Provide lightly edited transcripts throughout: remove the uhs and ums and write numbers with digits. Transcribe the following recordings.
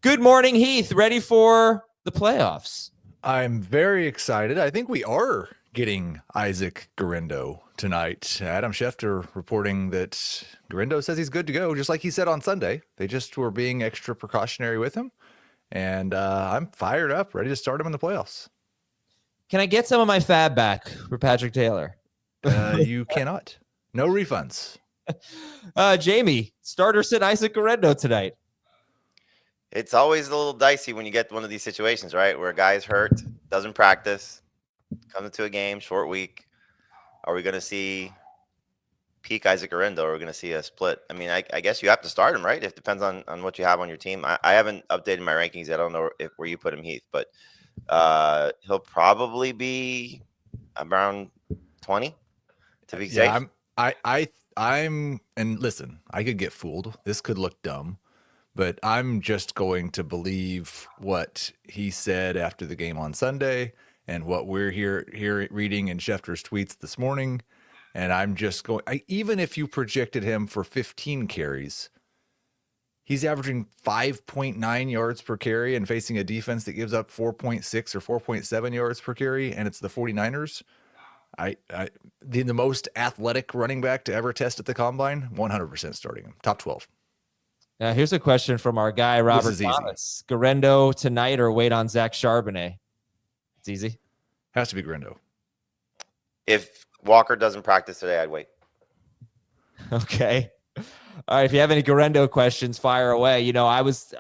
Good morning, Heath. Ready for the playoffs? I'm very excited. I think we are getting Isaac Guerendo tonight. Adam Schefter reporting that Guerendo says he's good to go, just like he said on Sunday. They just were being extra precautionary with him. And I'm fired up, ready to start him in the playoffs. Can I get some of my fab back for Patrick Taylor? You cannot. No refunds. Jamie, starter sit Isaac Guerendo tonight. It's always a little dicey when you get one of these situations, right? Where a guy's hurt, doesn't practice, comes into a game, short week. Are we going to see peak Isaac Guerendo, or are we going to see a split? I mean, I guess you have to start him, right? It depends on what you have on your team. I haven't updated my rankings. I don't know where you put him, Heath, but he'll probably be around 20 to be safe. I'm, and listen, I could get fooled. This could look dumb, but I'm just going to believe what he said after the game on Sunday and what we're here reading in Schefter's tweets this morning. And I'm just going, even if you projected him for 15 carries, he's averaging 5.9 yards per carry and facing a defense that gives up 4.6 or 4.7 yards per carry, and it's the 49ers. The most athletic running back to ever test at the combine, 100% starting him. Top 12. Here's a question from our guy, Robert Thomas. Guerendo tonight or wait on Zach Charbonnet? It's easy. Has to be Guerendo. If Walker doesn't practice today, I'd wait. Okay. All right. If you have any Guerendo questions, fire away. You know, I was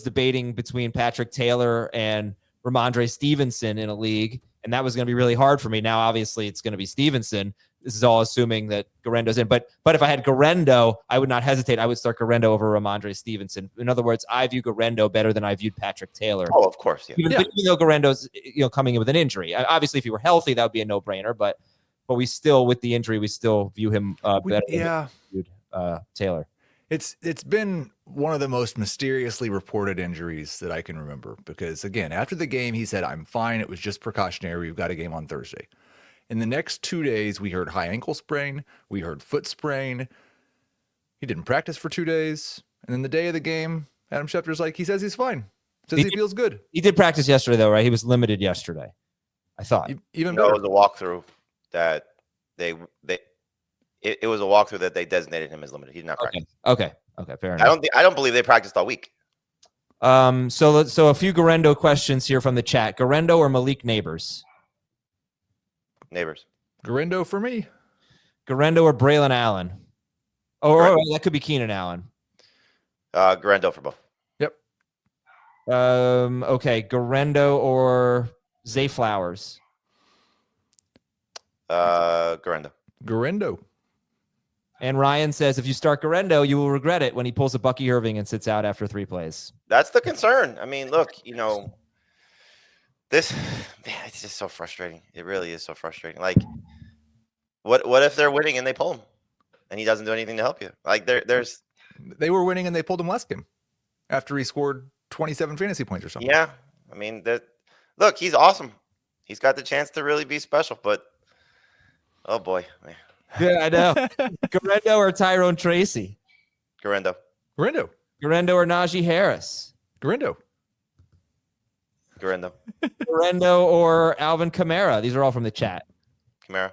debating between Patrick Taylor and Ramondre Stevenson in a league, and that was going to be really hard for me. Now, obviously, it's going to be Stevenson. This is all assuming that Guerendo's in. But if I had Guerendo, I would not hesitate. I would start Guerendo over Ramondre Stevenson. In other words, I view Guerendo better than I viewed Patrick Taylor. Oh, of course. Yeah. Even though Guerendo's coming in with an injury. Obviously, if he were healthy, that would be a no-brainer. But we still, with the injury, we still view him better than viewed Taylor. It's been one of the most mysteriously reported injuries that I can remember because, again, after the game, he said, I'm fine. It was just precautionary. We've got a game on Thursday. In the next 2 days, we heard high ankle sprain. We heard foot sprain. He didn't practice for 2 days. And then the day of the game, Adam Schefter's like, he says he's fine. Says he feels good. He did practice yesterday, though, right? He was limited yesterday, I thought. Even better. It was a walkthrough that it was a walkthrough that they designated him as limited. He did not practice. Okay, fair enough. I don't believe they practiced all week. So a few Guerendo questions here from the chat. Guerendo or Malik Neighbors? Neighbors. Guerendo for me. Guerendo or Braylon Allen? Or that could be Keenan Allen. Guerendo for both. Yep. Okay, Guerendo or Zay Flowers? Guerendo. Guerendo. And Ryan says, if you start Guerendo, you will regret it when he pulls a Bucky Irving and sits out after 3 plays. That's the concern. I mean, look, it's just so frustrating. It really is so frustrating. Like, what if they're winning and they pull him and he doesn't do anything to help you? Like, they were winning and they pulled him last game after he scored 27 fantasy points or something. Yeah. I mean, look, he's awesome. He's got the chance to really be special, but oh boy. Man. Yeah, I know. Guerendo or Tyrone Tracy? Guerendo. Guerendo. Guerendo or Najee Harris? Guerendo. Guerendo. Guerendo or Alvin Kamara? These are all from the chat. Kamara.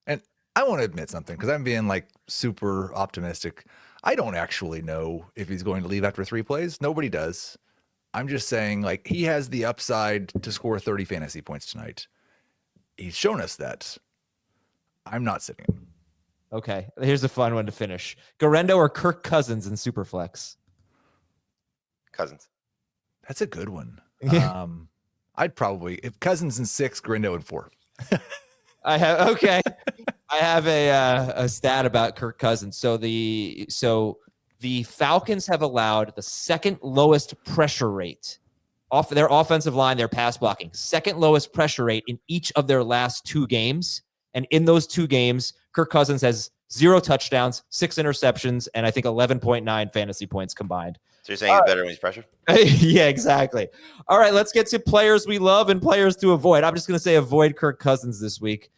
And I want to admit something because I'm being like super optimistic. I don't actually know if he's going to leave after 3 plays. Nobody does. I'm just saying, like, he has the upside to score 30 fantasy points tonight. He's shown us that. I'm not sitting him. Okay, here's a fun one to finish. Guerendo or Kirk Cousins in Superflex? Cousins. That's a good one. Yeah. I'd probably, if Cousins in 6, Guerendo in 4. I have a stat about Kirk Cousins. So the Falcons have allowed the second lowest pressure rate off their offensive line, their pass blocking, second lowest pressure rate in each of their last 2 games. And in those 2 games, Kirk Cousins has 0 touchdowns, 6 interceptions, and I think 11.9 fantasy points combined. So you're saying he's better when he's pressured? Yeah, exactly. All right, let's get to players we love and players to avoid. I'm just going to say avoid Kirk Cousins this week.